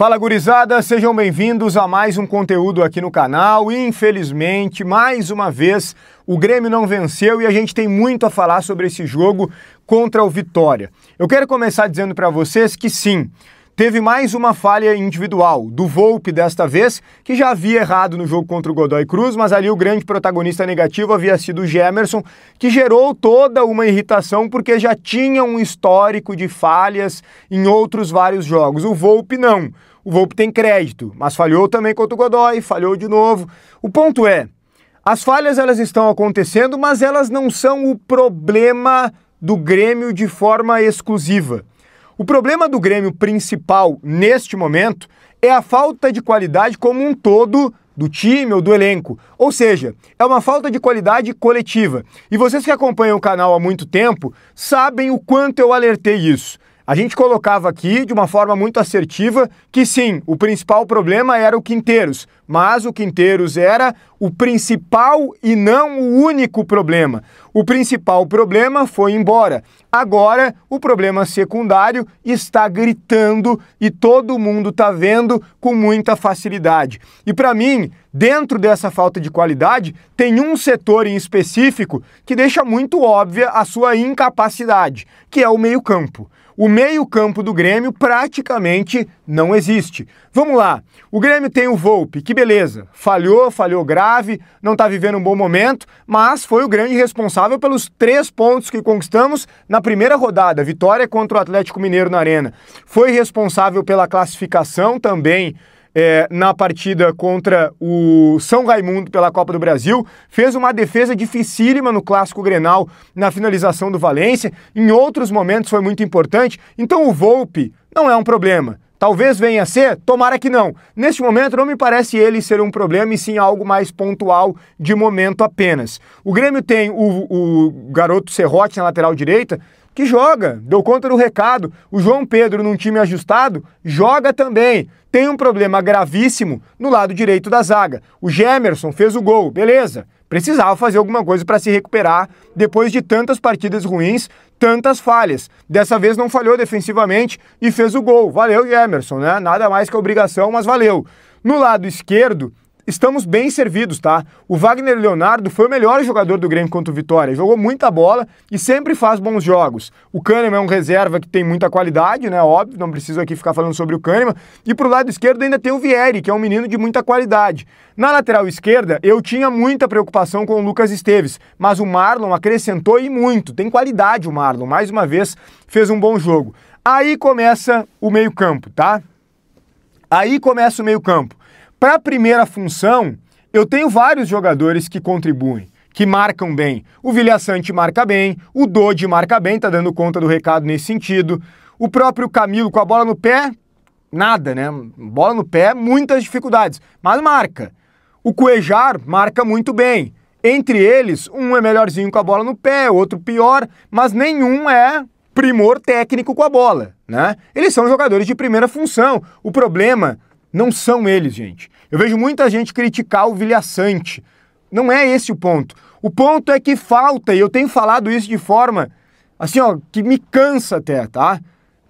Fala, gurizada, sejam bem-vindos a mais um conteúdo aqui no canal. Infelizmente, mais uma vez, o Grêmio não venceu e a gente tem muito a falar sobre esse jogo contra o Vitória. Eu quero começar dizendo para vocês que sim, teve mais uma falha individual, do Volpi desta vez, que já havia errado no jogo contra o Godoy Cruz, mas ali o grande protagonista negativo havia sido o Gemerson, que gerou toda uma irritação porque já tinha um histórico de falhas em outros vários jogos. O Volpi não. O Volpi tem crédito, mas falhou também contra o Godoy, falhou de novo. O ponto é, as falhas elas estão acontecendo, mas elas não são o problema do Grêmio de forma exclusiva. O problema do Grêmio principal neste momento é a falta de qualidade como um todo do time ou do elenco. Ou seja, é uma falta de qualidade coletiva. E vocês que acompanham o canal há muito tempo sabem o quanto eu alertei isso. A gente colocava aqui de uma forma muito assertiva que sim, o principal problema era o Quinteiros, mas o Quinteiros era o principal e não o único problema. O principal problema foi embora. Agora, o problema secundário está gritando e todo mundo está vendo com muita facilidade. E para mim, dentro dessa falta de qualidade, tem um setor em específico que deixa muito óbvia a sua incapacidade, que é o meio-campo. O meio-campo do Grêmio praticamente não existe. Vamos lá, o Grêmio tem o Volpi, que beleza, falhou grave, não está vivendo um bom momento, mas foi o grande responsável pelos 3 pontos que conquistamos na primeira rodada, vitória contra o Atlético Mineiro na Arena. Foi responsável pela classificação também na partida contra o São Raimundo pela Copa do Brasil, fez uma defesa dificílima no Clássico Grenal na finalização do Valência, em outros momentos foi muito importante, então o Volpi não é um problema. Talvez venha a ser, tomara que não. Neste momento não me parece ele ser um problema e sim algo mais pontual de momento apenas. O Grêmio tem o garoto Serrote na lateral direita, que joga, deu conta do recado. O João Pedro, num time ajustado, joga também. Tem um problema gravíssimo no lado direito da zaga. O Gemerson fez o gol, beleza. Precisava fazer alguma coisa para se recuperar depois de tantas partidas ruins, tantas falhas. Dessa vez não falhou defensivamente e fez o gol. Valeu, Gemerson, né? Nada mais que obrigação, mas valeu. No lado esquerdo, estamos bem servidos, tá? O Wagner Leonardo foi o melhor jogador do Grêmio contra o Vitória. Jogou muita bola e sempre faz bons jogos. O Kahneman é um reserva que tem muita qualidade, né? Óbvio, não preciso aqui ficar falando sobre o Kahneman. E pro lado esquerdo ainda tem o Vieri, que é um menino de muita qualidade. Na lateral esquerda, eu tinha muita preocupação com o Lucas Esteves, mas o Marlon acrescentou e muito. Tem qualidade o Marlon, mais uma vez fez um bom jogo. Aí começa o meio-campo, tá? Aí começa o meio-campo. Para a primeira função, eu tenho vários jogadores que contribuem, que marcam bem. O Vilhaçante marca bem, o Dodi marca bem, tá dando conta do recado nesse sentido. O próprio Camilo com a bola no pé, nada, né? Bola no pé, muitas dificuldades, mas marca. O Cuejar marca muito bem. Entre eles, um é melhorzinho com a bola no pé, outro pior, mas nenhum é primor técnico com a bola, né? Eles são jogadores de primeira função. O problema não são eles, gente. Eu vejo muita gente criticar o Vilhaçante. Não é esse o ponto. O ponto é que falta, e eu tenho falado isso de forma, assim, ó, que me cansa até, tá?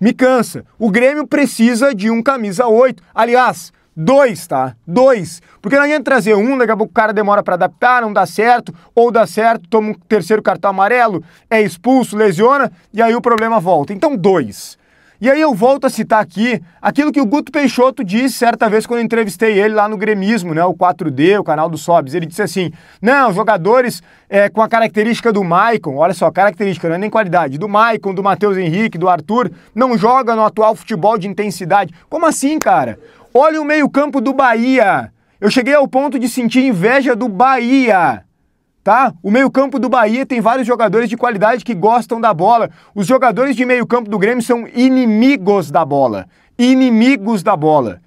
Me cansa. O Grêmio precisa de um camisa 8. Aliás, 2, tá? 2. Porque não adianta trazer um, daqui a pouco o cara demora pra adaptar, não dá certo, ou dá certo, toma um terceiro cartão amarelo, é expulso, lesiona, e aí o problema volta. Então, 2. E aí eu volto a citar aqui aquilo que o Guto Peixoto disse certa vez quando eu entrevistei ele lá no Gremismo, né, o 4D, o canal do Sobs. Ele disse assim, não, jogadores com a característica do Maicon, olha só, característica, não é nem qualidade, do Maicon, do Matheus Henrique, do Arthur, não joga no atual futebol de intensidade. Como assim, cara? Olha o meio-campo do Bahia. Eu cheguei ao ponto de sentir inveja do Bahia. Tá? O meio-campo do Bahia tem vários jogadores de qualidade que gostam da bola. Os jogadores de meio-campo do Grêmio são inimigos da bola. Inimigos da bola.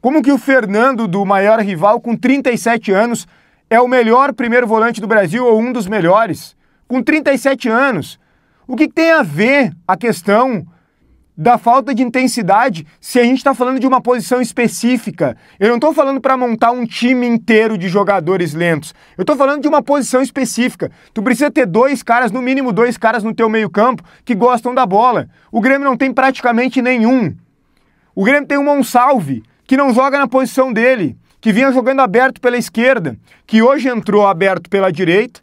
Como que o Fernando, do maior rival, com 37 anos, é o melhor primeiro volante do Brasil ou um dos melhores? Com 37 anos. O que tem a ver a questão da falta de intensidade se a gente está falando de uma posição específica? Eu não estou falando para montar um time inteiro de jogadores lentos. Eu estou falando de uma posição específica. Tu precisa ter 2 caras, no mínimo 2 caras no teu meio campo que gostam da bola. O Grêmio não tem praticamente nenhum. O Grêmio tem um Monsalve, que não joga na posição dele, que vinha jogando aberto pela esquerda, que hoje entrou aberto pela direita,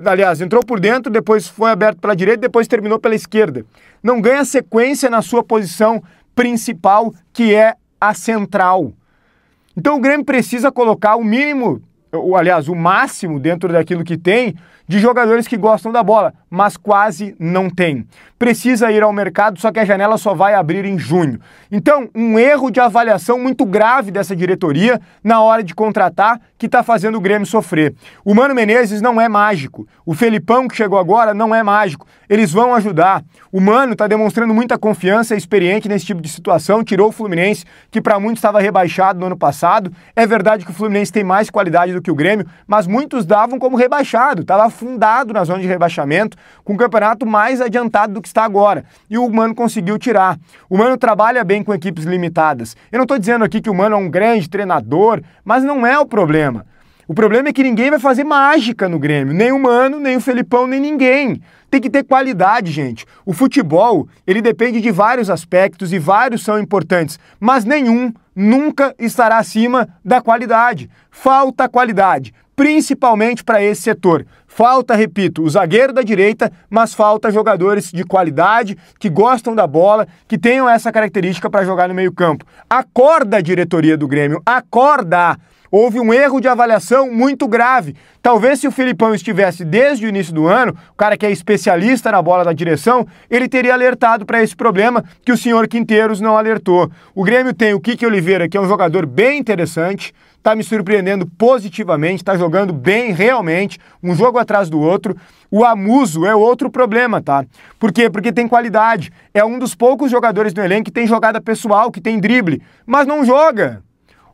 aliás, entrou por dentro, depois foi aberto pela direita, depois terminou pela esquerda. Não ganha sequência na sua posição principal, que é a central. Então o Grêmio precisa colocar o mínimo, aliás, o máximo dentro daquilo que tem, de jogadores que gostam da bola, mas quase não tem. Precisa ir ao mercado, só que a janela só vai abrir em junho. Então, um erro de avaliação muito grave dessa diretoria na hora de contratar, que está fazendo o Grêmio sofrer. O Mano Menezes não é mágico. O Felipão, que chegou agora, não é mágico. Eles vão ajudar. O Mano está demonstrando muita confiança, é experiente nesse tipo de situação, tirou o Fluminense, que para muitos estava rebaixado no ano passado. É verdade que o Fluminense tem mais qualidade do que o Grêmio, mas muitos davam como rebaixado, estava afundado na zona de rebaixamento, com o campeonato mais adiantado do que está agora. E o Mano conseguiu tirar. O Mano trabalha bem com equipes limitadas. Eu não estou dizendo aqui que o Mano é um grande treinador, mas não é o problema. O problema é que ninguém vai fazer mágica no Grêmio. Nem o Mano, nem o Felipão, nem ninguém. Tem que ter qualidade, gente. O futebol, ele depende de vários aspectos e vários são importantes, mas nenhum nunca estará acima da qualidade. Falta qualidade, principalmente para esse setor. Falta, repito, o zagueiro da direita, mas falta jogadores de qualidade, que gostam da bola, que tenham essa característica para jogar no meio-campo. Acorda, diretoria do Grêmio, acorda! Houve um erro de avaliação muito grave. Talvez se o Felipão estivesse desde o início do ano, o cara que é especialista na bola da direção, ele teria alertado para esse problema que o senhor Quinteiros não alertou. O Grêmio tem o Kiki Oliveira, que é um jogador bem interessante, está me surpreendendo positivamente, está jogando bem realmente, um jogo atrás do outro. O Amuso é outro problema, tá? Por quê? Porque tem qualidade. É um dos poucos jogadores do elenco que tem jogada pessoal, que tem drible, mas não joga.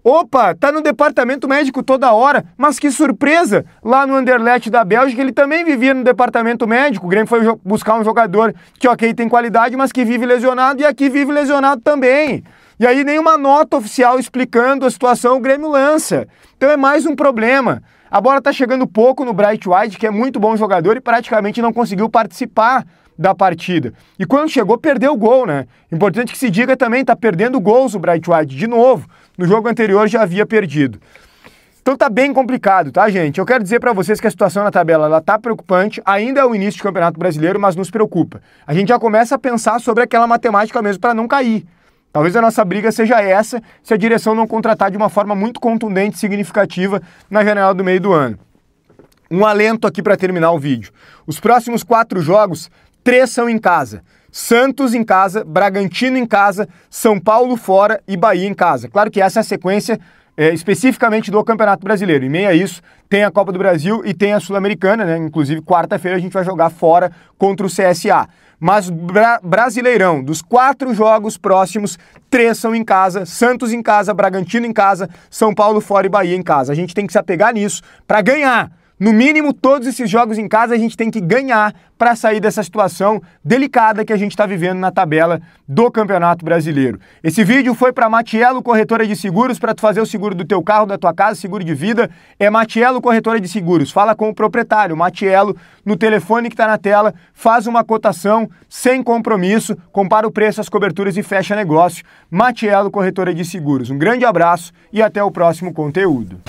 Opa, tá no departamento médico toda hora, mas que surpresa! Lá no Anderlecht da Bélgica, ele também vivia no departamento médico. O Grêmio foi buscar um jogador que, ok, tem qualidade, mas que vive lesionado, e aqui vive lesionado também. E aí nenhuma nota oficial explicando a situação o Grêmio lança. Então é mais um problema. A bola tá chegando pouco no Bright White, que é muito bom jogador e praticamente não conseguiu participar da partida. E quando chegou, perdeu o gol, né? Importante que se diga também, tá perdendo gols o Bright White de novo. No jogo anterior já havia perdido. Então tá bem complicado, tá, gente? Eu quero dizer para vocês que a situação na tabela, ela tá preocupante, ainda é o início do Campeonato Brasileiro, mas nos preocupa. A gente já começa a pensar sobre aquela matemática mesmo para não cair. Talvez a nossa briga seja essa, se a direção não contratar de uma forma muito contundente e significativa na janela do meio do ano. Um alento aqui para terminar o vídeo. Os próximos 4 jogos, 3 são em casa. Santos em casa, Bragantino em casa, São Paulo fora e Bahia em casa. Claro que essa é a sequência especificamente do Campeonato Brasileiro. Em meio a isso, tem a Copa do Brasil e tem a Sul-Americana, né? Inclusive, quarta-feira a gente vai jogar fora contra o CSA. Mas Brasileirão, dos 4 jogos próximos, 3 são em casa, Santos em casa, Bragantino em casa, São Paulo fora e Bahia em casa. A gente tem que se apegar nisso para ganhar. No mínimo, todos esses jogos em casa a gente tem que ganhar para sair dessa situação delicada que a gente está vivendo na tabela do Campeonato Brasileiro. Esse vídeo foi para Matiello Corretora de Seguros, para tu fazer o seguro do teu carro, da tua casa, seguro de vida. É Matiello Corretora de Seguros. Fala com o proprietário, Matiello, no telefone que está na tela, faz uma cotação sem compromisso, compara o preço, as coberturas e fecha negócio. Matiello Corretora de Seguros. Um grande abraço e até o próximo conteúdo.